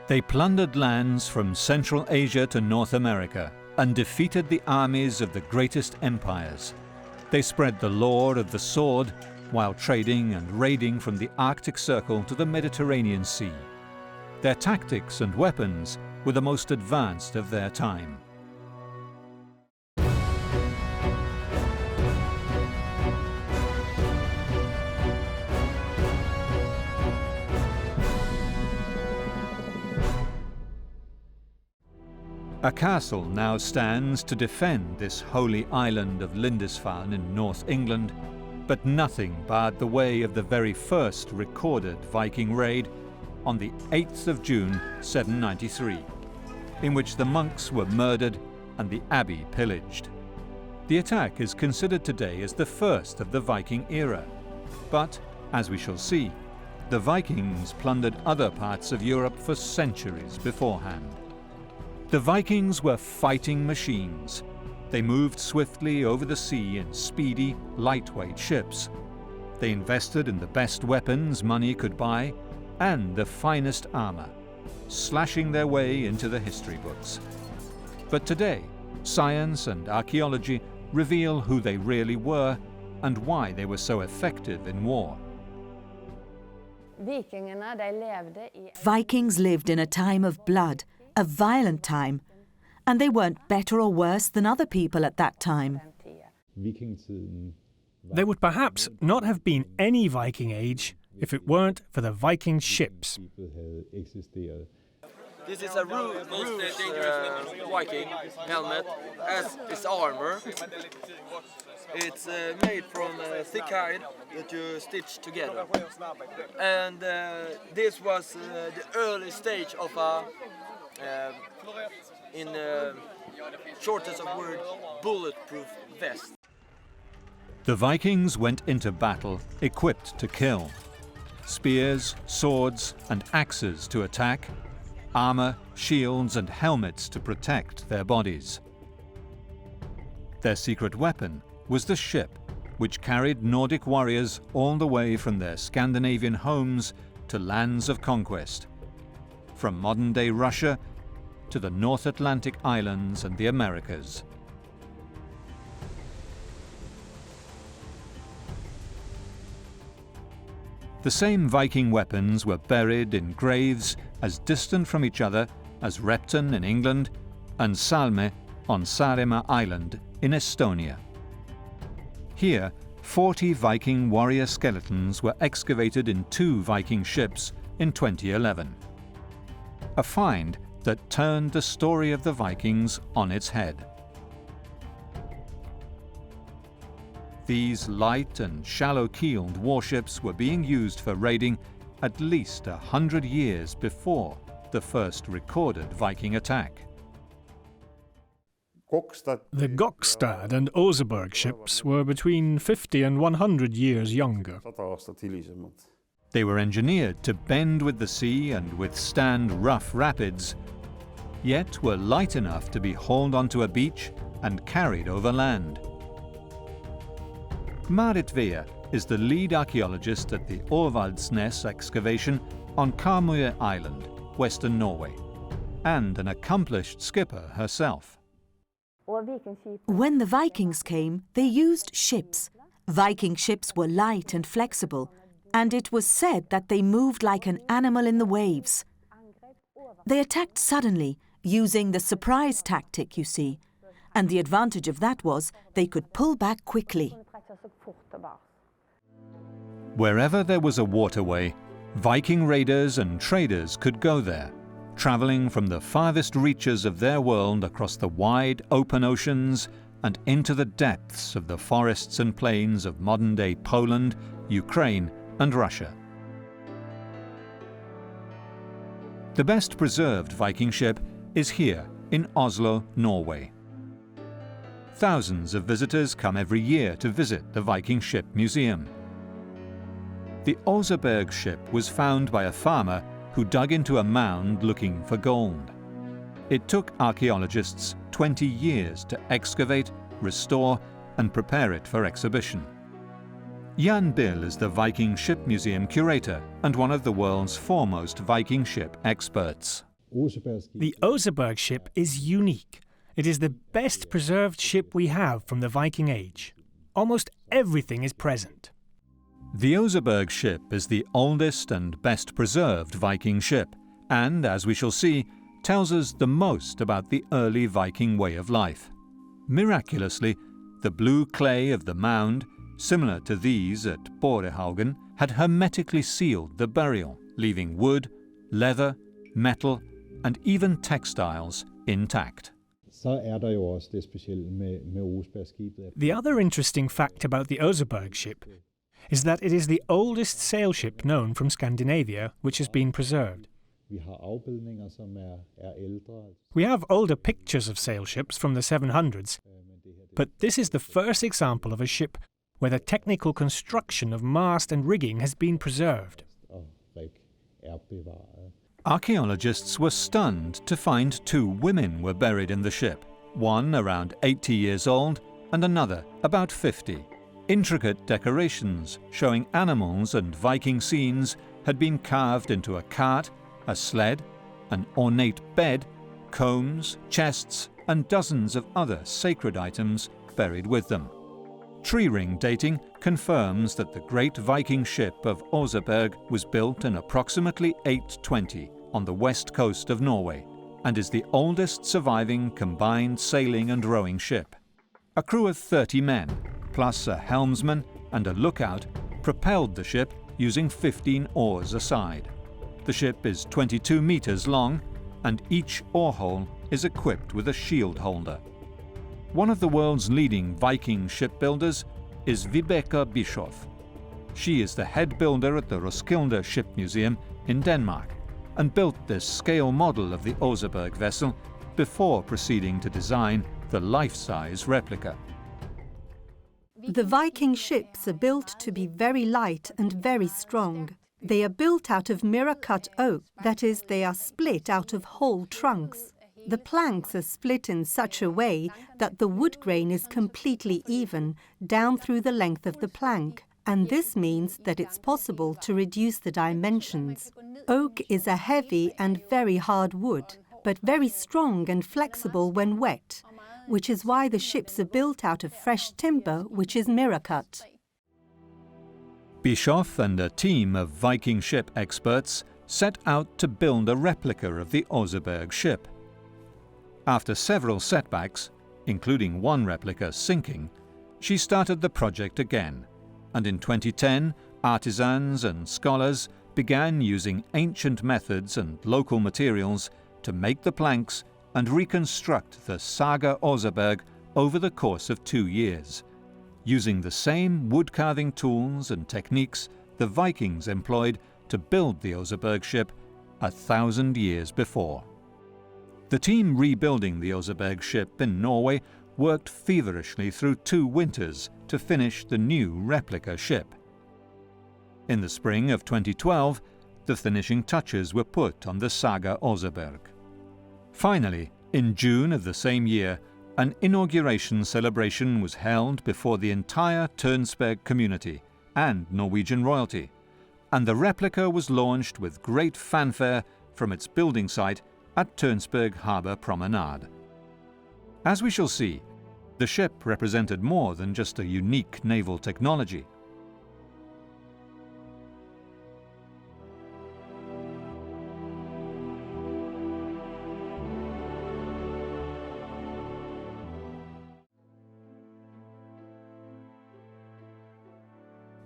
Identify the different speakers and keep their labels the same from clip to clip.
Speaker 1: They plundered lands from Central Asia to North America and defeated the armies of the greatest empires. They spread the lore of the sword while trading and raiding from the Arctic Circle to the Mediterranean Sea. Their tactics and weapons were the most advanced of their time. A castle now stands to defend this holy island of Lindisfarne in North England, but nothing barred the way of the very first recorded Viking raid on the 8th of June 793, in which the monks were murdered and the abbey pillaged. The attack is considered today as the first of the Viking era, but, as we shall see, the Vikings plundered other parts of Europe for centuries beforehand. The Vikings were fighting machines. They moved swiftly over the sea in speedy, lightweight ships. They invested in the best weapons money could buy and the finest armor, slashing their way into the history books. But today, science and archaeology reveal who they really were and why they were so effective in war.
Speaker 2: Vikings lived in a time of blood, a violent time, and they weren't better or worse than other people at that time.
Speaker 3: There would perhaps not have been any Viking Age if it weren't for the Viking ships.
Speaker 4: This is a Viking helmet, as is armor. It's made from thick hide that you stitch together. And this was the early stage of a in shortest of word, bulletproof vest.
Speaker 1: The Vikings went into battle equipped to kill. Spears, swords, and axes to attack, armor, shields, and helmets to protect their bodies. Their secret weapon was the ship, which carried Nordic warriors all the way from their Scandinavian homes to lands of conquest, from modern-day Russia to the North Atlantic islands and the Americas. The same Viking weapons were buried in graves as distant from each other as Repton in England and Salme on Saaremaa Island in Estonia. Here, 40 Viking warrior skeletons were excavated in 2 Viking ships in 2011. A find that turned the story of the Vikings on its head. These light and shallow-keeled warships were being used for raiding at least 100 years before the first recorded Viking attack.
Speaker 3: The Gokstad and Oseberg ships were between 50 and 100 years younger.
Speaker 1: They were engineered to bend with the sea and withstand rough rapids, yet were light enough to be hauled onto a beach and carried over land. Marit Vea is the lead archaeologist at the Åvaldsnes excavation on Karmøy Island, western Norway, and an accomplished skipper herself.
Speaker 2: When the Vikings came, they used ships. Viking ships were light and flexible, and it was said that they moved like an animal in the waves. They attacked suddenly, using the surprise tactic, you see, and the advantage of that was they could pull back quickly.
Speaker 1: Wherever there was a waterway, Viking raiders and traders could go there, traveling from the farthest reaches of their world across the wide open oceans and into the depths of the forests and plains of modern-day Poland, Ukraine, and Russia. The best preserved Viking ship is here in Oslo, Norway. Thousands of visitors come every year to visit the Viking Ship Museum. The Oseberg ship was found by a farmer who dug into a mound looking for gold. It took archaeologists 20 years to excavate, restore, and prepare it for exhibition. Jan Bill is the Viking Ship Museum curator and one of the world's foremost Viking ship experts.
Speaker 3: The Oseberg ship is unique. It is the best preserved ship we have from the Viking Age. Almost everything is present.
Speaker 1: The Oseberg ship is the oldest and best preserved Viking ship, and, as we shall see, tells us the most about the early Viking way of life. Miraculously, the blue clay of the mound, similar to these at Borehaugen, had hermetically sealed the burial, leaving wood, leather, metal, and even textiles intact.
Speaker 3: The other interesting fact about the Oseberg ship is that it is the oldest sail ship known from Scandinavia which has been preserved. We have older pictures of sail ships from the 700s, but this is the first example of a ship where the technical construction of mast and rigging has been preserved.
Speaker 1: Archaeologists were stunned to find 2 women were buried in the ship, one around 80 years old and another about 50. Intricate decorations showing animals and Viking scenes had been carved into a cart, a sled, an ornate bed, combs, chests, and dozens of other sacred items buried with them. Tree ring dating confirms that the great Viking ship of Oseberg was built in approximately 820 on the west coast of Norway and is the oldest surviving combined sailing and rowing ship. A crew of 30 men, plus a helmsman and a lookout, propelled the ship using 15 oars a side. The ship is 22 meters long, and each oar hole is equipped with a shield holder. One of the world's leading Viking shipbuilders is Vibeke Bischoff. She is the head builder at the Roskilde Ship Museum in Denmark and built this scale model of the Oseberg vessel before proceeding to design the life-size replica.
Speaker 2: The Viking ships are built to be very light and very strong. They are built out of mirror-cut oak, that is, they are split out of whole trunks. The planks are split in such a way that the wood grain is completely even down through the length of the plank, and this means that it's possible to reduce the dimensions. Oak is a heavy and very hard wood, but very strong and flexible when wet, which is why the ships are built out of fresh timber, which is mirror-cut.
Speaker 1: Bischoff and a team of Viking ship experts set out to build a replica of the Oseberg ship. After several setbacks, including one replica sinking, she started the project again, and in 2010, artisans and scholars began using ancient methods and local materials to make the planks and reconstruct the Saga Oseberg over the course of 2 years, using the same wood-carving tools and techniques the Vikings employed to build the Oseberg ship 1,000 years before. The team rebuilding the Oseberg ship in Norway worked feverishly through 2 winters to finish the new replica ship. In the spring of 2012, the finishing touches were put on the Saga Oseberg. Finally, in June of the same year, an inauguration celebration was held before the entire Tønsberg community and Norwegian royalty, and the replica was launched with great fanfare from its building site at Tønsberg Harbour Promenade. As we shall see, the ship represented more than just a unique naval technology.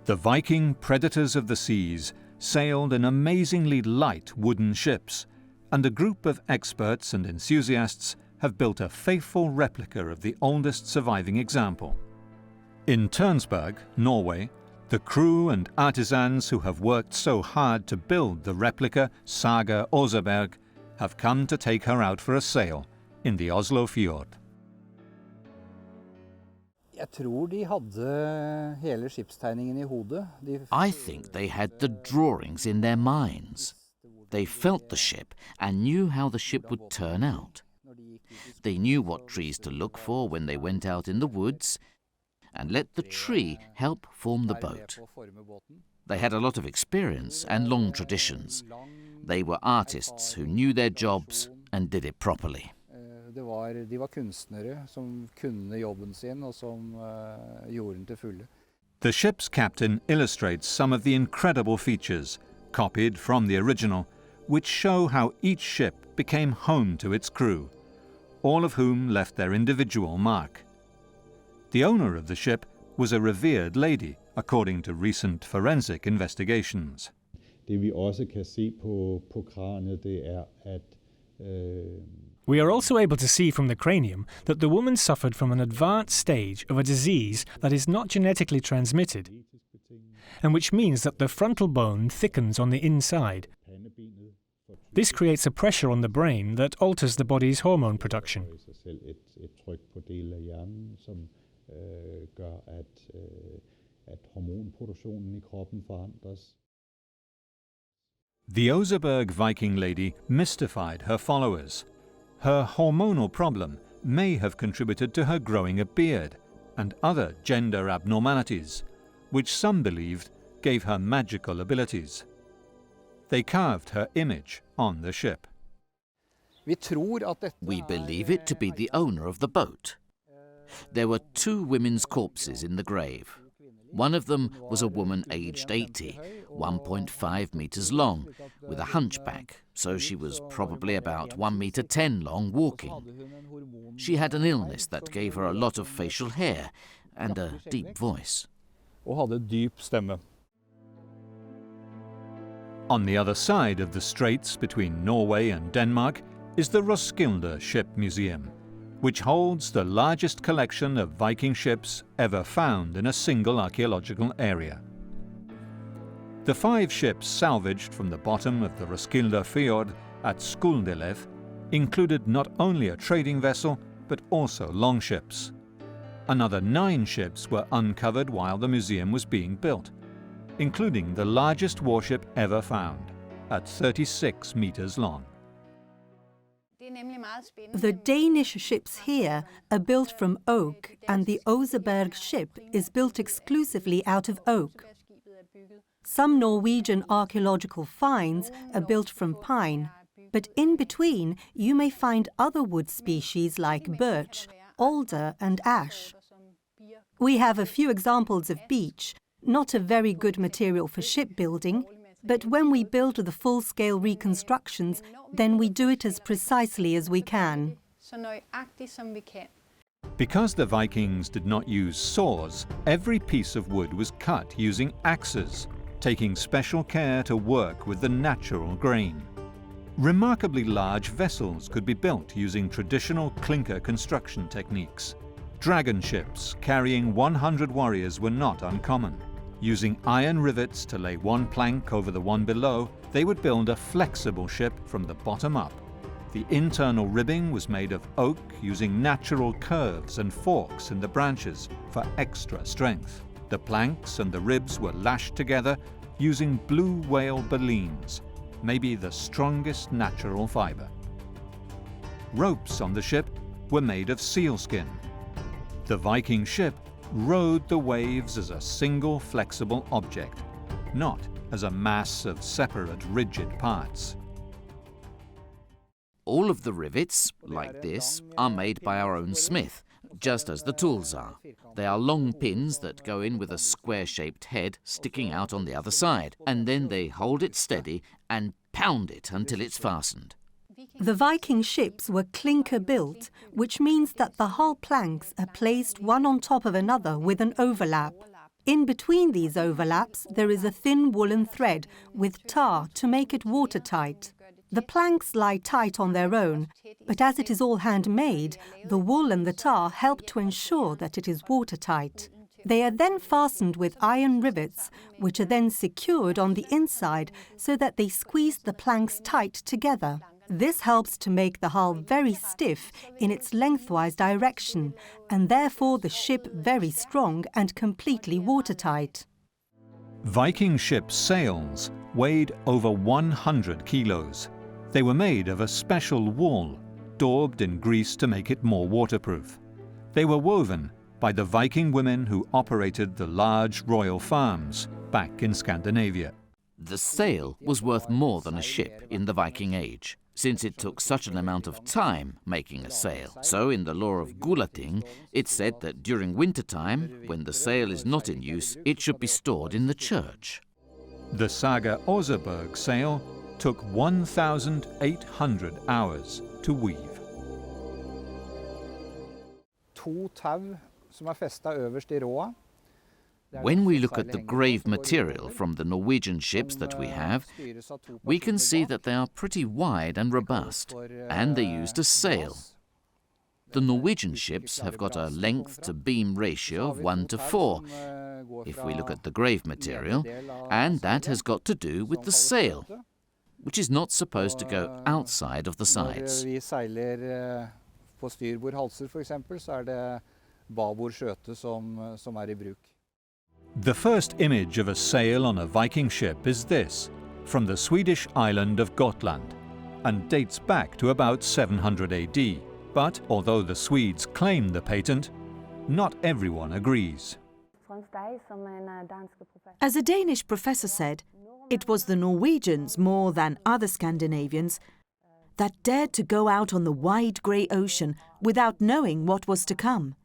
Speaker 1: The Viking predators of the seas sailed in amazingly light wooden ships, and a group of experts and enthusiasts have built a faithful replica of the oldest surviving example. In Tønsberg, Norway, the crew and artisans who have worked so hard to build the replica Saga Oseberg have come to take her out for a sail in the Oslo Fjord.
Speaker 5: I think they had the drawings in their minds. They felt the ship and knew how the ship would turn out. They knew what trees to look for when they went out in the woods and let the tree help form the boat. They had a lot of experience and long traditions. They were artists who knew their jobs and did it properly.
Speaker 6: De var kunstnere som kunne jobben sin og som gjorde den til fulle.
Speaker 1: The ship's captain illustrates some of the incredible features, copied from the original, which show how each ship became home to its crew, all of whom left their individual mark. The owner of the ship was a revered lady, according to recent forensic investigations.
Speaker 7: Det vi også kan se på kraniet, det at
Speaker 3: We are also able to see from the cranium that the woman suffered from an advanced stage of a disease that is not genetically transmitted, and which means that the frontal bone thickens on the inside. This creates a pressure on the brain that alters the body's hormone production.
Speaker 1: The Oseberg Viking lady mystified her followers. Her hormonal problem may have contributed to her growing a beard and other gender abnormalities, which some believed gave her magical abilities. They carved her image on the ship.
Speaker 5: We believe it to be the owner of the boat. There were 2 women's corpses in the grave. One of them was a woman aged 80, 1.5 meters long, with a hunchback, so she was probably about 1.10 meters long walking. She had an illness that gave her a lot of facial hair and a deep voice.
Speaker 1: On the other side of the straits between Norway and Denmark is the Roskilde Ship Museum, which holds the largest collection of Viking ships ever found in a single archaeological area. The 5 ships salvaged from the bottom of the Roskilde Fjord at Skuldelev included not only a trading vessel, but also longships. Another 9 ships were uncovered while the museum was being built, including the largest warship ever found, at 36 meters long.
Speaker 2: The Danish ships here are built from oak, and the Oseberg ship is built exclusively out of oak. Some Norwegian archaeological finds are built from pine, but in between you may find other wood species like birch, alder and ash. We have a few examples of beech, not a very good material for shipbuilding, but when we build the full-scale reconstructions, then we do it as precisely as we can.
Speaker 1: Because the Vikings did not use saws, every piece of wood was cut using axes, taking special care to work with the natural grain. Remarkably large vessels could be built using traditional clinker construction techniques. Dragon ships carrying 100 warriors were not uncommon. Using iron rivets to lay one plank over the one below, they would build a flexible ship from the bottom up. The internal ribbing was made of oak using natural curves and forks in the branches for extra strength. The planks and the ribs were lashed together using blue whale balleens, maybe the strongest natural fiber. Ropes on the ship were made of sealskin. The Viking ship rode the waves as a single flexible object, not as a mass of separate rigid parts.
Speaker 5: All of the rivets, like this, are made by our own smith, just as the tools are. They are long pins that go in with a square-shaped head sticking out on the other side, and then they hold it steady and pound it until it's fastened.
Speaker 2: The Viking ships were clinker-built, which means that the hull planks are placed one on top of another with an overlap. In between these overlaps, there is a thin woolen thread with tar to make it watertight. The planks lie tight on their own, but as it is all handmade, the wool and the tar help to ensure that it is watertight. They are then fastened with iron rivets, which are then secured on the inside so that they squeeze the planks tight together. This helps to make the hull very stiff in its lengthwise direction, and therefore the ship very strong and completely watertight.
Speaker 1: Viking ships' sails weighed over 100 kilos. They were made of a special wool, daubed in grease to make it more waterproof. They were woven, by the Viking women who operated the large royal farms back in Scandinavia.
Speaker 5: The sail was worth more than a ship in the Viking Age, since it took such an amount of time making a sail. So in the law of Gulating, it said that during wintertime, when the sail is not in use, it should be stored in the church.
Speaker 1: The saga Oseberg sail took 1,800 hours to weave.
Speaker 6: To tau som festet øverst I råa.
Speaker 5: When we look at the grave material from the Norwegian ships that we have, we can see that they are pretty wide and robust, and they used a sail. The Norwegian ships have got a length to beam ratio of 1:4, if we look at the grave material, and that has got to do with the sail, which is not supposed to go outside of the sides.
Speaker 6: På styrbord halser for eksempel, så det babord skjøte som I bruk.
Speaker 1: The first image of a sail on a Viking ship is this, from the Swedish island of Gotland, and dates back to about 700 AD. But although the Swedes claim the patent, not everyone agrees.
Speaker 2: As a Danish professor said, it was the Norwegians more than other Scandinavians that dared to go out on the wide grey ocean without knowing what was to come.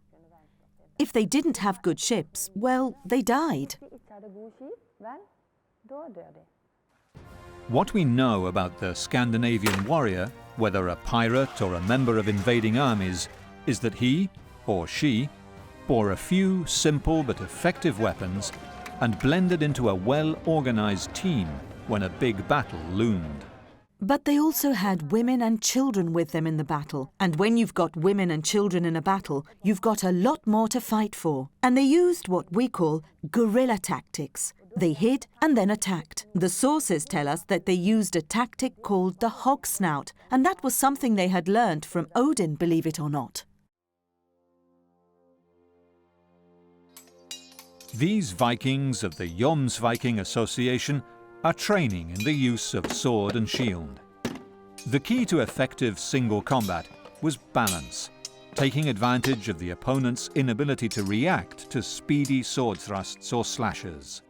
Speaker 2: If they didn't have good ships, well, they died.
Speaker 1: What we know about the Scandinavian warrior, whether a pirate or a member of invading armies, is that he, or she, bore a few simple but effective weapons and blended into a well-organized team when a big battle loomed.
Speaker 2: But they also had women and children with them in the battle. And when you've got women and children in a battle, you've got a lot more to fight for. And they used what we call guerrilla tactics. They hid and then attacked. The sources tell us that they used a tactic called the hog snout, and that was something they had learned from Odin, believe it or not.
Speaker 1: These Vikings of the Jomsviking Association are training in the use of sword and shield. The key to effective single combat was balance, taking advantage of the opponent's inability to react to speedy sword thrusts or slashes.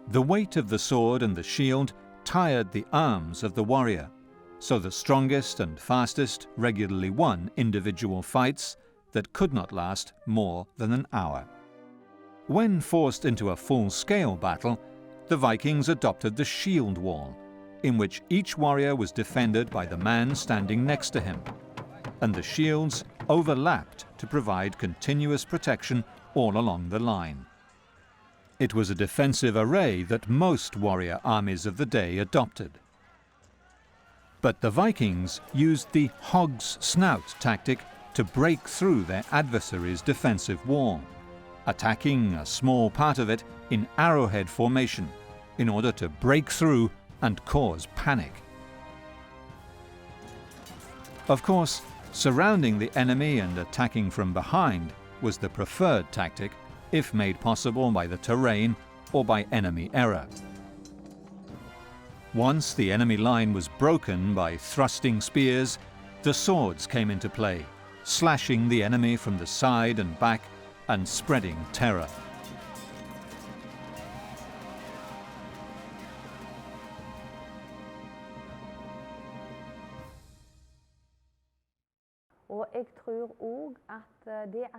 Speaker 1: The weight of the sword and the shield tired the arms of the warrior, so the strongest and fastest regularly won individual fights that could not last more than an hour. When forced into a full-scale battle, the Vikings adopted the shield wall, in which each warrior was defended by the man standing next to him, and the shields overlapped to provide continuous protection all along the line. It was a defensive array that most warrior armies of the day adopted. But the Vikings used the hog's snout tactic to break through their adversary's defensive wall, attacking a small part of it in arrowhead formation in order to break through and cause panic. Of course, surrounding the enemy and attacking from behind was the preferred tactic, if made possible by the terrain or by enemy error. Once the enemy line was broken by thrusting spears, the swords came into play, slashing the enemy from the side and back and spreading terror.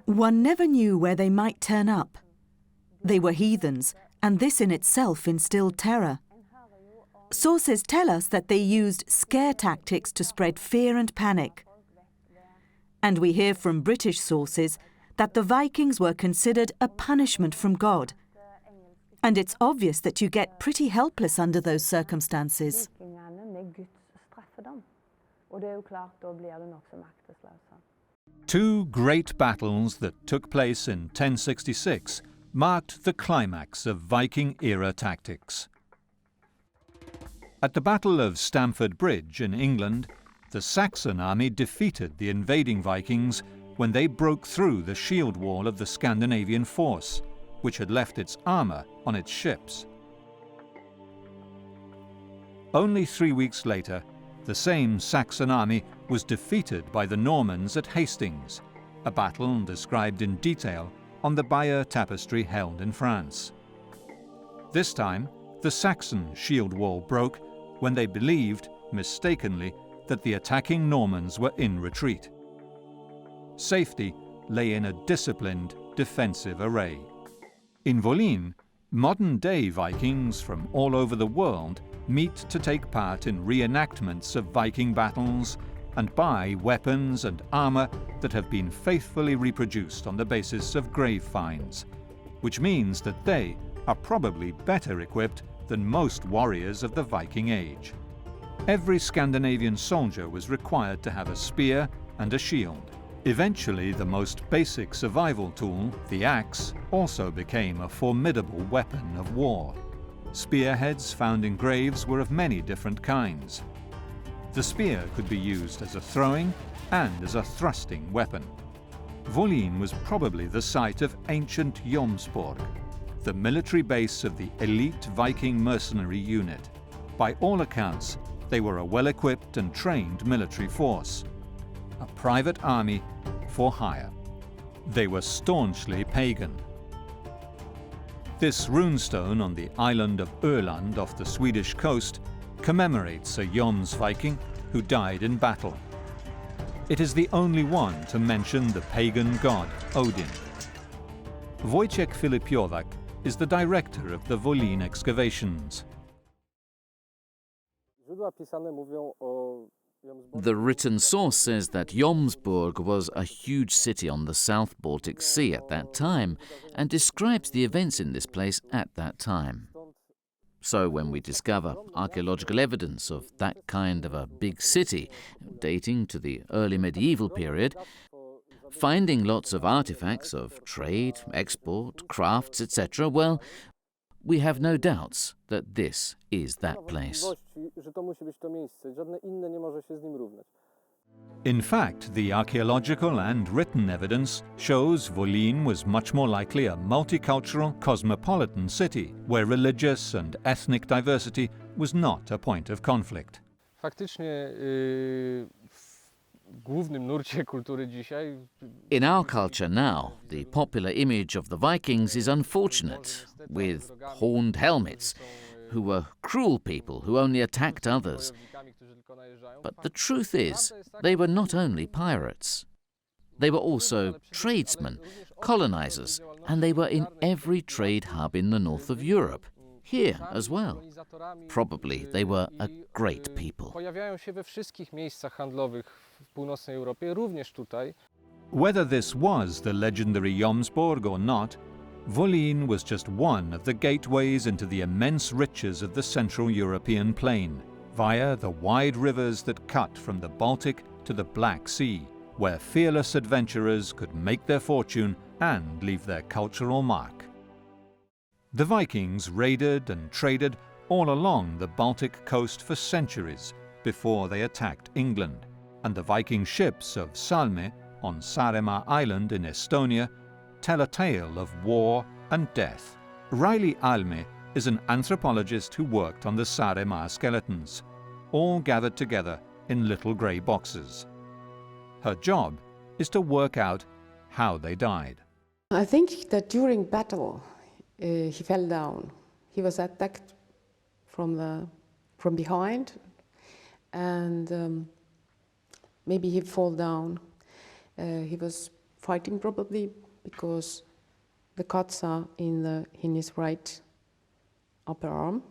Speaker 2: One never knew where they might turn up. They were heathens, and this in itself instilled terror. Sources tell us that they used scare tactics to spread fear and panic. And we hear from British sources that the Vikings were considered a punishment from God. And it's obvious that you get pretty helpless under those circumstances.
Speaker 1: Two great battles that took place in 1066 marked the climax of Viking-era tactics. At the Battle of Stamford Bridge in England, the Saxon army defeated the invading Vikings when they broke through the shield wall of the Scandinavian force, which had left its armour on its ships. Only 3 weeks later, the same Saxon army was defeated by the Normans at Hastings, a battle described in detail on the Bayeux tapestry held in France. This time, the Saxon shield wall broke when they believed, mistakenly, that the attacking Normans were in retreat. Safety lay in a disciplined defensive array. In Volen, modern-day Vikings from all over the world meet to take part in reenactments of Viking battles and buy weapons and armour that have been faithfully reproduced on the basis of grave finds, which means that they are probably better equipped than most warriors of the Viking Age. Every Scandinavian soldier was required to have a spear and a shield. Eventually, the most basic survival tool, the axe, also became a formidable weapon of war. Spearheads found in graves were of many different kinds. The spear could be used as a throwing and as a thrusting weapon. Volen was probably the site of ancient Jomsborg, the military base of the elite Viking mercenary unit. By all accounts, they were a well-equipped and trained military force, a private army for hire. They were staunchly pagan. This runestone on the island of Öland off the Swedish coast commemorates a Jomsviking who died in battle. It is the only one to mention the pagan god Odin. Wojciech Filipiołak is the director of the Volen excavations.
Speaker 5: The written source says that Jomsborg was a huge city on the South Baltic Sea at that time and describes the events in this place at that time. So when we discover archaeological evidence of that kind of a big city, dating to the early medieval period, finding lots of artifacts of trade, export, crafts, etc., well, we have no doubts that this is that place.
Speaker 1: In fact, the archaeological and written evidence shows Volen was much more likely a multicultural, cosmopolitan city where religious and ethnic diversity was not a point of conflict.
Speaker 5: In our culture now, the popular image of the Vikings is unfortunate, with horned helmets, who were cruel people who only attacked others. But the truth is, they were not only pirates. They were also tradesmen, colonizers, and they were in every trade hub in the north of Europe, here as well. Probably they were a great people.
Speaker 1: Whether this was the legendary Jomsborg or not, Volen was just one of the gateways into the immense riches of the Central European plain, via the wide rivers that cut from the Baltic to the Black Sea, where fearless adventurers could make their fortune and leave their cultural mark. The Vikings raided and traded all along the Baltic coast for centuries before they attacked England, and the Viking ships of Salme on Saaremaa Island in Estonia tell a tale of war and death. Riley Alme is an anthropologist who worked on the Saaremaa skeletons, all gathered together in little grey boxes. Her job is to work out how they died.
Speaker 8: I think that during battle he fell down. He was attacked from behind, and maybe he fall down. He was fighting probably because the cuts are in his right upper arm.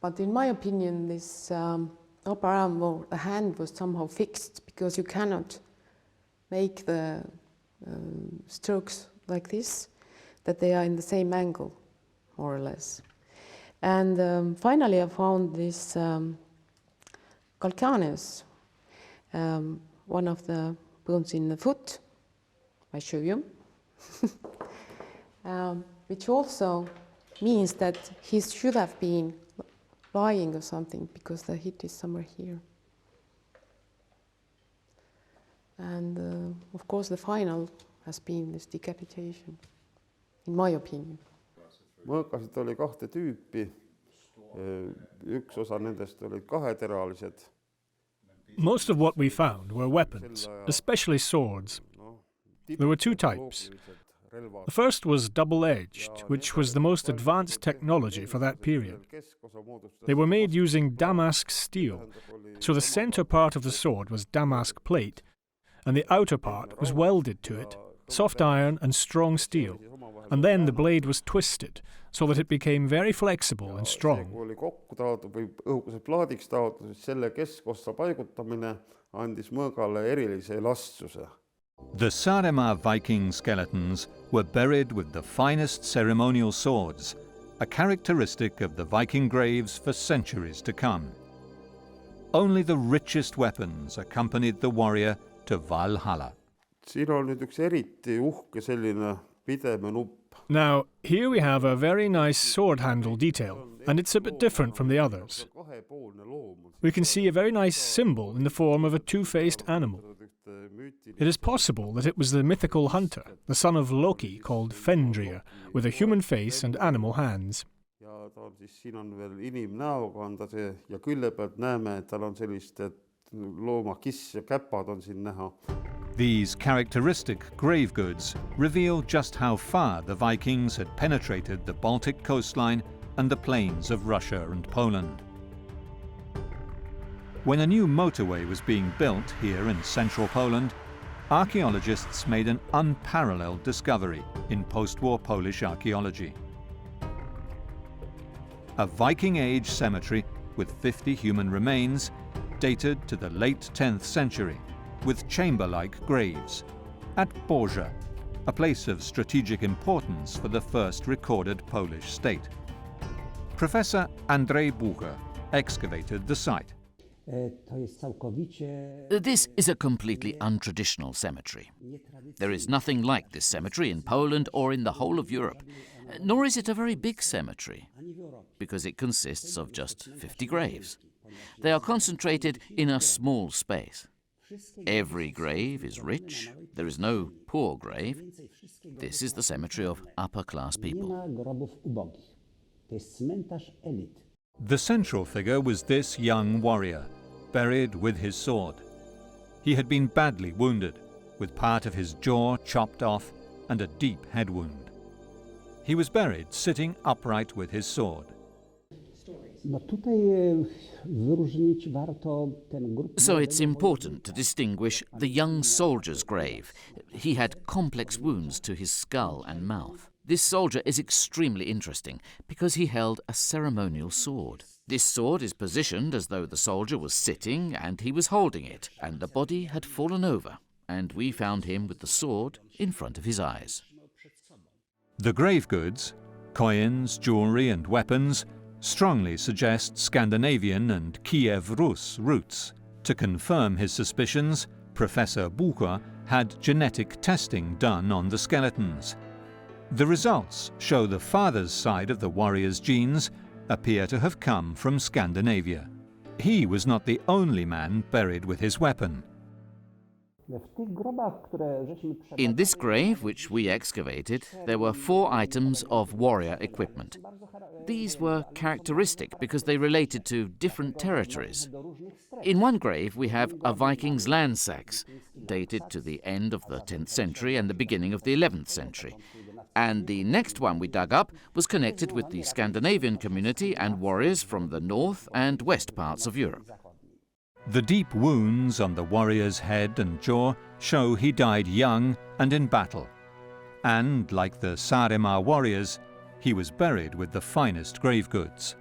Speaker 8: But in my opinion, this upper arm or the hand was somehow fixed, because you cannot make the strokes like this, that they are in the same angle, more or less. And finally I found this calcaneus, one of the bones in the foot. I show you. Which also means that he should have been lying or something, because the hit is somewhere here. And of course the final has been this decapitation, in my opinion.
Speaker 9: mõõkasid oli kahte tüüpi. Üks osa nendest olid kaheteralised.
Speaker 3: Most of what we found were weapons, especially swords. There were two types. The first was double-edged, which was the most advanced technology for that period. They were made using damask steel, so the center part of the sword was damask plate, and the outer part was welded to it, soft iron and strong steel, and then the blade was twisted, so that it became very flexible and strong.
Speaker 1: The Saaremaa Viking skeletons were buried with the finest ceremonial swords, a characteristic of the Viking graves for centuries to come. Only the richest weapons accompanied the warrior to Valhalla.
Speaker 3: Now, here we have a very nice sword handle detail, and it's a bit different from the others. We can see a very nice symbol in the form of a two-faced animal. It is possible that it was the mythical hunter, the son of Loki, called Fenrir, with a human face and animal hands.
Speaker 1: These characteristic grave goods reveal just how far the Vikings had penetrated the Baltic coastline and the plains of Russia and Poland. When a new motorway was being built here in central Poland, archaeologists made an unparalleled discovery in post-war Polish archaeology. A Viking Age cemetery with 50 human remains dated to the late 10th century, with chamber-like graves, at Borja, a place of strategic importance for the first recorded Polish state. Professor Andrzej Bucher excavated the site.
Speaker 5: This is a completely untraditional cemetery. There is nothing like this cemetery in Poland or in the whole of Europe, nor is it a very big cemetery, because it consists of just 50 graves. They are concentrated in a small space. Every grave is rich, there is no poor grave. This is the cemetery of upper-class people.
Speaker 1: The central figure was this young warrior, buried with his sword. He had been badly wounded, with part of his jaw chopped off and a deep head wound. He was buried sitting upright with his sword.
Speaker 5: So it's important to distinguish the young soldier's grave. He had complex wounds to his skull and mouth. This soldier is extremely interesting because he held a ceremonial sword. This sword is positioned as though the soldier was sitting and he was holding it, and the body had fallen over, and we found him with the sword in front of his eyes.
Speaker 1: The grave goods, coins, jewelry and weapons strongly suggest Scandinavian and Kiev Rus roots. To confirm his suspicions, Professor Bucher had genetic testing done on the skeletons. The results show the father's side of the warrior's genes appear to have come from Scandinavia. He was not the only man buried with his weapon.
Speaker 5: In this grave, which we excavated, there were 4 items of warrior equipment. These were characteristic because they related to different territories. In one grave we have a Viking's landsaks, dated to the end of the 10th century and the beginning of the 11th century. And the next one we dug up was connected with the Scandinavian community and warriors from the north and west parts of Europe.
Speaker 1: The deep wounds on the warrior's head and jaw show he died young and in battle. And, like the Saaremaa warriors, he was buried with the finest grave goods.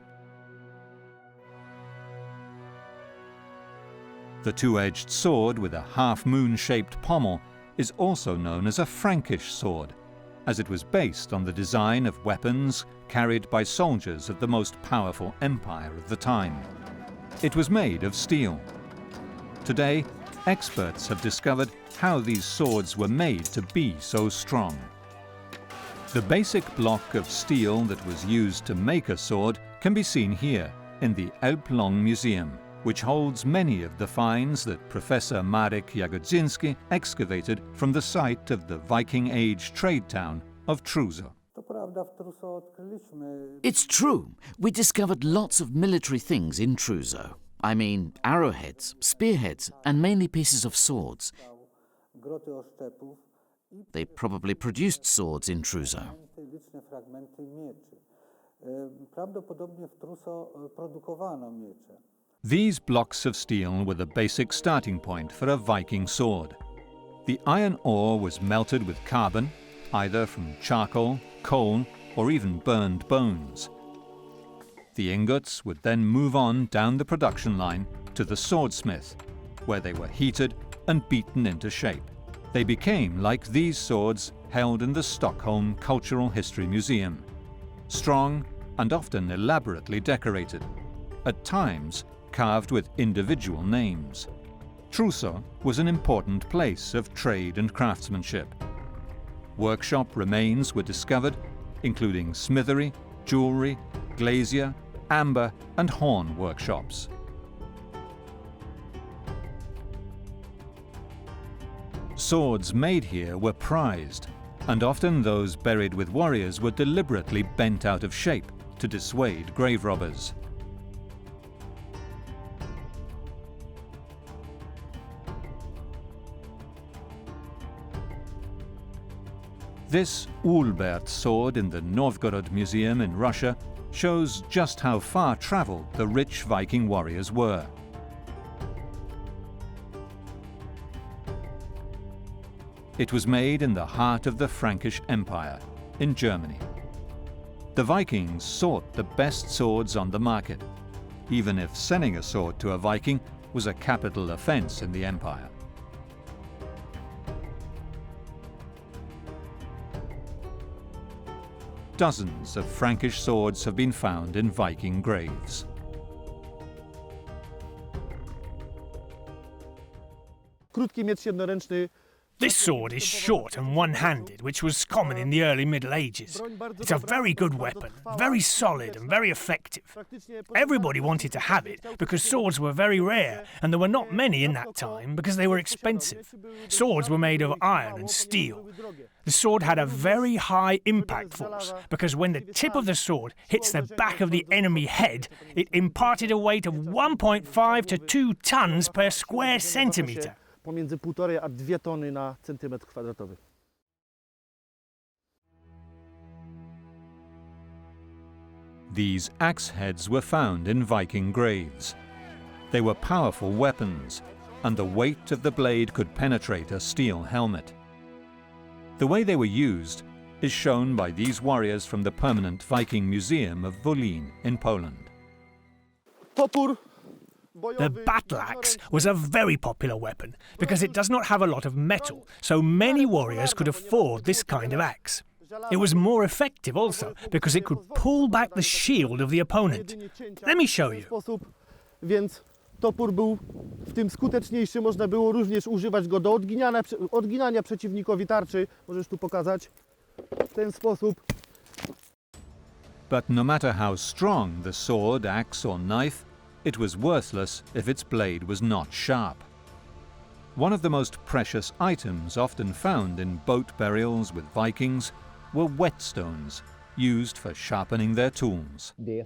Speaker 1: The two-edged sword with a half-moon-shaped pommel is also known as a Frankish sword, as it was based on the design of weapons carried by soldiers of the most powerful empire of the time. It was made of steel. Today, experts have discovered how these swords were made to be so strong. The basic block of steel that was used to make a sword can be seen here in the Elbląg Museum, which holds many of the finds that Professor Marek Jagodzinski excavated from the site of the Viking Age trade town of Truzzo.
Speaker 5: It's true. We discovered lots of military things in Truzzo. I mean, arrowheads, spearheads, and mainly pieces of swords. They probably produced swords in Trousseau.
Speaker 1: These blocks of steel were the basic starting point for a Viking sword. The iron ore was melted with carbon, either from charcoal, coal, or even burned bones. The ingots would then move on down the production line to the swordsmith, where they were heated and beaten into shape. They became like these swords held in the Stockholm Cultural History Museum, strong and often elaborately decorated, at times carved with individual names. Trousseau was an important place of trade and craftsmanship. Workshop remains were discovered, including smithery, jewellery, glazier, amber and horn workshops. Swords made here were prized, and often those buried with warriors were deliberately bent out of shape to dissuade grave robbers. This Ulbert sword in the Novgorod Museum in Russia shows just how far travelled the rich Viking warriors were. It was made in the heart of the Frankish Empire, in Germany. The Vikings sought the best swords on the market, even if selling a sword to a Viking was a capital offence in the empire. Dozens of Frankish swords have been found in Viking graves.
Speaker 10: Krótki miecz jednoręczny.
Speaker 3: This sword is short and one-handed, which was common in the early Middle Ages. It's a very good weapon, very solid and very effective. Everybody wanted to have it because swords were very rare, and there were not many in that time because they were expensive. Swords were made of iron and steel. The sword had a very high impact force because when the tip of the sword hits the back of the enemy head, it imparted a weight of 1.5 to 2 tons per square centimetre.
Speaker 10: Pomiędzy 1,5 a 2 tony na centymetr kwadratowy.
Speaker 1: These axe heads were found in Viking graves. They were powerful weapons, and the weight of the blade could penetrate a steel helmet. The way they were used is shown by these warriors from the permanent Viking Museum of Volen in Poland.
Speaker 10: Topór.
Speaker 3: The battle axe was a very popular weapon because it does not have a lot of metal, so many warriors could afford this kind of axe. It was more effective also because it could pull back the shield of the opponent. Let me show you.
Speaker 10: Więc topór był w tym skuteczniejszy, można było również używać go do odginania przeciwnikowi tarczy. Możesz tu pokazać w ten sposób.
Speaker 1: But no matter how strong the sword, axe or knife, it was worthless if its blade was not sharp. One of the most precious items often found in boat burials with Vikings were whetstones, used for sharpening their tools.
Speaker 3: The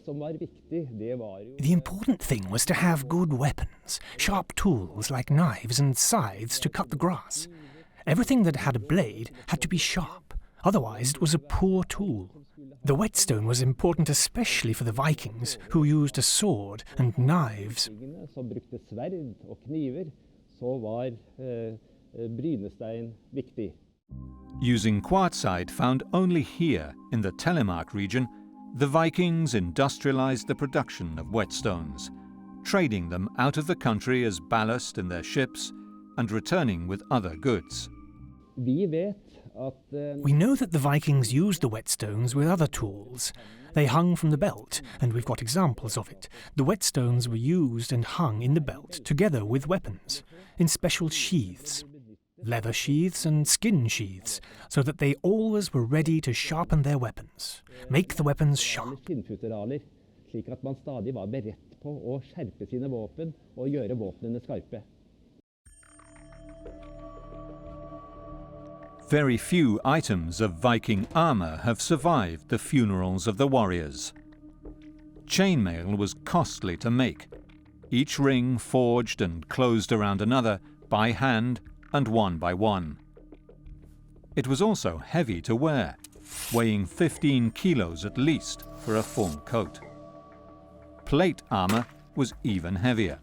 Speaker 3: important thing was to have good weapons, sharp tools like knives and scythes to cut the grass. Everything that had a blade had to be sharp, otherwise it was a poor tool. The whetstone was important especially for the Vikings, who used a sword and knives.
Speaker 1: Using quartzite found only here in the Telemark region, the Vikings industrialized the production of whetstones, trading them out of the country as ballast in their ships and returning with other goods.
Speaker 3: We know that the Vikings used the whetstones with other tools. They hung from the belt, and we've got examples of it. The whetstones were used and hung in the belt together with weapons, in special sheaths, leather sheaths and skin sheaths, so that they always were ready to sharpen their weapons, make the weapons sharp.
Speaker 1: Very few items of Viking armour have survived the funerals of the warriors. Chainmail was costly to make, each ring forged and closed around another by hand and one by one. It was also heavy to wear, weighing 15 kilos at least for a full coat. Plate armor was even heavier.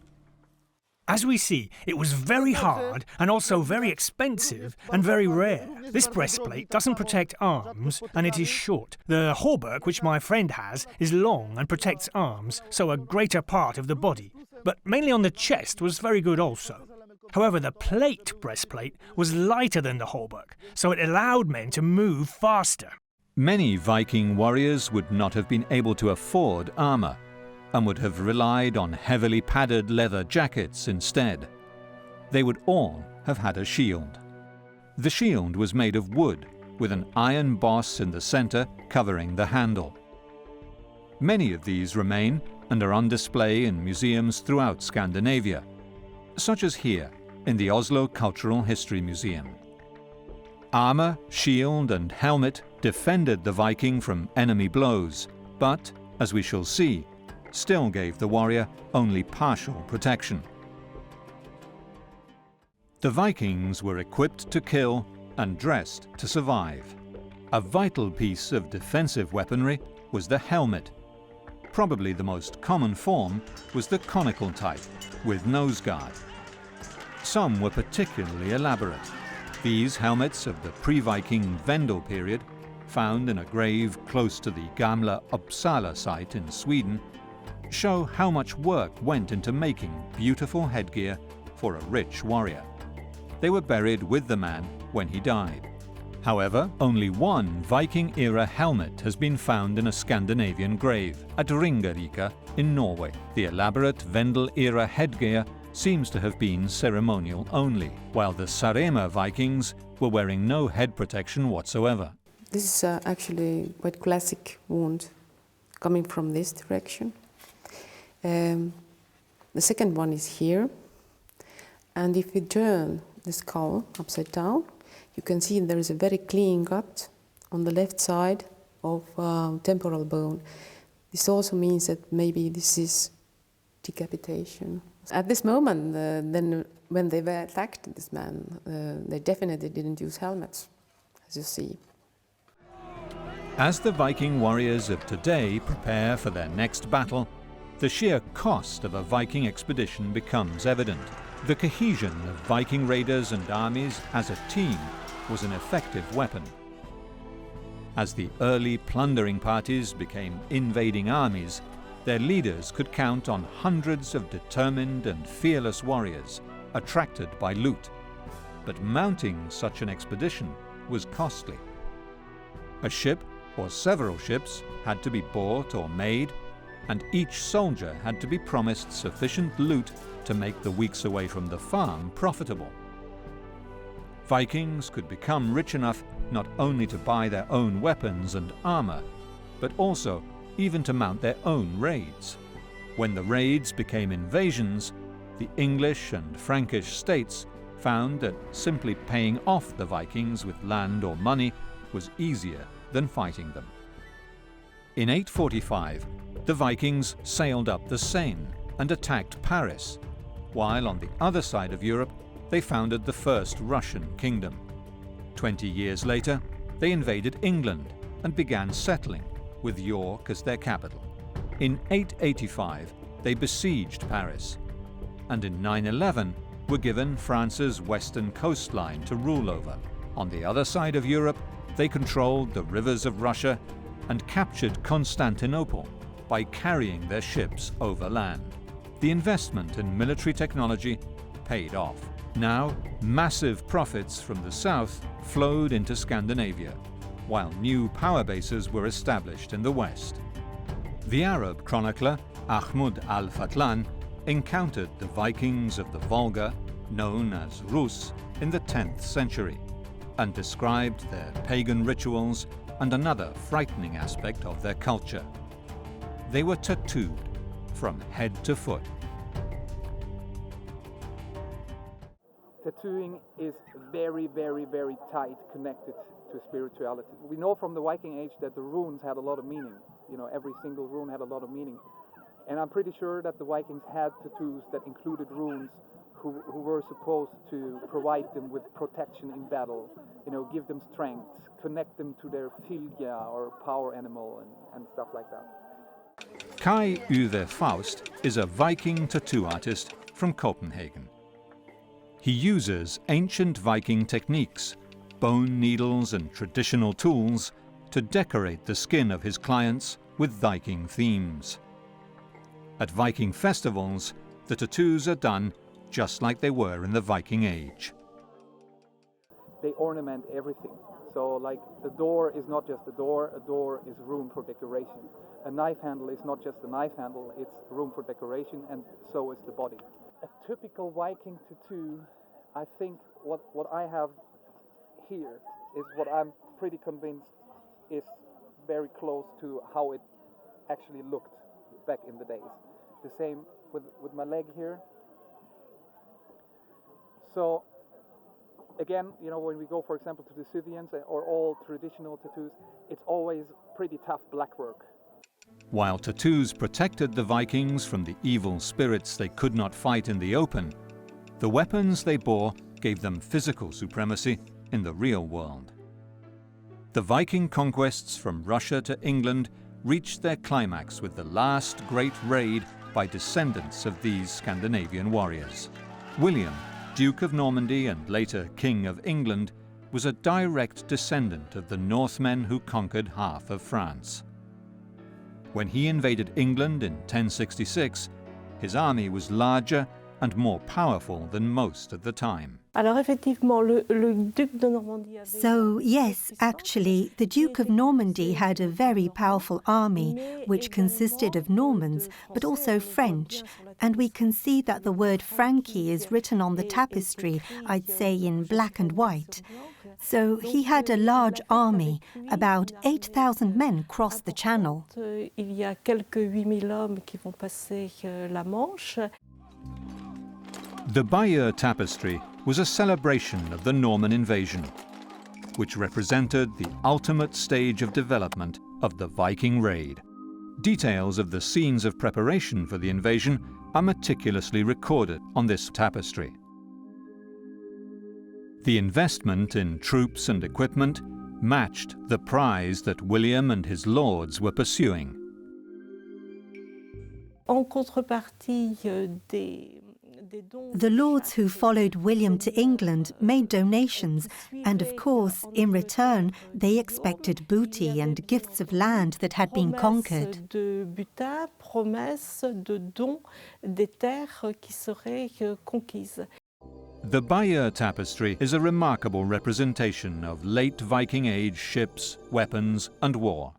Speaker 3: As we see, it was very hard and also very expensive and very rare. This breastplate doesn't protect arms and it is short. The hauberk, which my friend has, is long and protects arms, so a greater part of the body, but mainly on the chest was very good also. However, the plate breastplate was lighter than the hauberk, so it allowed men to move faster.
Speaker 1: Many Viking warriors would not have been able to afford armor, and would have relied on heavily padded leather jackets instead. They would all have had a shield. The shield was made of wood, with an iron boss in the center covering the handle. Many of these remain and are on display in museums throughout Scandinavia, such as here in the Oslo Cultural History Museum. Armor, shield and helmet defended the Viking from enemy blows, but, as we shall see, still gave the warrior only partial protection. The Vikings were equipped to kill and dressed to survive. A vital piece of defensive weaponry was the helmet. Probably the most common form was the conical type, with nose guard. Some were particularly elaborate. These helmets of the pre-Viking Vendel period, found in a grave close to the Gamla Uppsala site in Sweden, show how much work went into making beautiful headgear for a rich warrior. They were buried with the man when he died. However, only one Viking-era helmet has been found in a Scandinavian grave, at Ringerike in Norway. The elaborate Vendel-era headgear seems to have been ceremonial only, while the Sarema Vikings were wearing no head protection whatsoever.
Speaker 8: This is actually quite classic wound coming from this direction. The second one is here, and if you turn the skull upside down, you can see there is a very clean cut on the left side of temporal bone. This also means that maybe this is decapitation. At this moment, then when they were attacked, this man, they definitely didn't use helmets, as you see.
Speaker 1: As the Viking warriors of today prepare for their next battle, the sheer cost of a Viking expedition becomes evident. The cohesion of Viking raiders and armies as a team was an effective weapon. As the early plundering parties became invading armies, their leaders could count on hundreds of determined and fearless warriors attracted by loot. But mounting such an expedition was costly. A ship or several ships had to be bought or made, and each soldier had to be promised sufficient loot to make the weeks away from the farm profitable. Vikings could become rich enough not only to buy their own weapons and armor, but also even to mount their own raids. When the raids became invasions, the English and Frankish states found that simply paying off the Vikings with land or money was easier than fighting them. In 845, the Vikings sailed up the Seine and attacked Paris, while on the other side of Europe they founded the first Russian kingdom. 20 years later, they invaded England and began settling, with York as their capital. In 885, they besieged Paris, and in 911 were given France's western coastline to rule over. On the other side of Europe, they controlled the rivers of Russia and captured Constantinople by carrying their ships overland. The investment in military technology paid off. Now, massive profits from the south flowed into Scandinavia, while new power bases were established in the west. The Arab chronicler Ahmud al-Fatlan encountered the Vikings of the Volga, known as Rus, in the 10th century, and described their pagan rituals and another frightening aspect of their culture. They were tattooed from head to foot.
Speaker 11: Tattooing is very, very, very tight connected to spirituality. We know from the Viking Age that the runes had a lot of meaning. You know, every single rune had a lot of meaning. And I'm pretty sure that the Vikings had tattoos that included runes who were supposed to provide them with protection in battle, you know, give them strength, connect them to their fylgja or power animal and stuff like that.
Speaker 1: Kai Uwe Faust is a Viking tattoo artist from Copenhagen. He uses ancient Viking techniques, bone needles and traditional tools to decorate the skin of his clients with Viking themes. At Viking festivals, the tattoos are done just like they were in the Viking Age.
Speaker 11: They ornament everything. So like the door is not just a door is room for decoration. A knife handle is not just a knife handle, it's room for decoration, and so is the body. A typical Viking tattoo, I think what I have here is what I'm pretty convinced is very close to how it actually looked back in the days. The same with my leg here. So again, you know, when we go, for example, to the Scythians or all traditional tattoos, it's always pretty tough black work.
Speaker 1: While tattoos protected the Vikings from the evil spirits they could not fight in the open, the weapons they bore gave them physical supremacy in the real world. The Viking conquests from Russia to England reached their climax with the last great raid by descendants of these Scandinavian warriors. William, Duke of Normandy and later King of England, was a direct descendant of the Northmen who conquered half of France. When he invaded England in 1066, his army was larger and more powerful than most at the time.
Speaker 2: So, yes, actually, the Duke of Normandy had a very powerful army, which consisted of Normans, but also French, and we can see that the word Frankie is written on the tapestry, I'd say in black and white. So he had a large army, about 8,000 men crossed the Channel.
Speaker 1: The Bayeux Tapestry was a celebration of the Norman invasion, which represented the ultimate stage of development of the Viking raid. Details of the scenes of preparation for the invasion are meticulously recorded on this tapestry. The investment in troops and equipment matched the prize that William and his lords were pursuing.
Speaker 2: The lords who followed William to England made donations, and of course, in return, they expected booty and gifts of land that had been conquered.
Speaker 1: The Bayeux Tapestry is a remarkable representation of late Viking Age ships, weapons and war.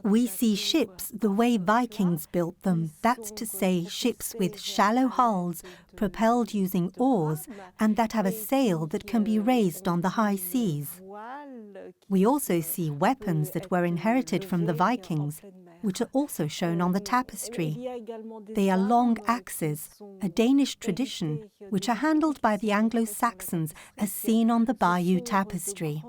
Speaker 2: We see ships the way Vikings built them, that's to say ships with shallow hulls, propelled using oars, and that have a sail that can be raised on the high seas. We also see weapons that were inherited from the Vikings, which are also shown on the tapestry. They are long axes, a Danish tradition, which are handled by the Anglo-Saxons as seen on the Bayeux Tapestry.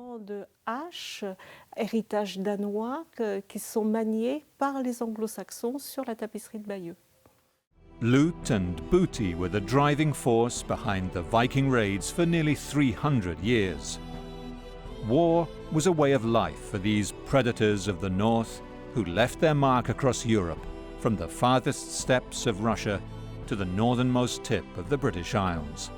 Speaker 12: Héritage danois qui sont maniés par les Anglo-Saxons sur la tapisserie de Bayeux.
Speaker 1: Loot and booty were the driving force behind the Viking raids for nearly 300 years. War was a way of life for these predators of the north who left their mark across Europe, from the farthest steppes of Russia to the northernmost tip of the British Isles.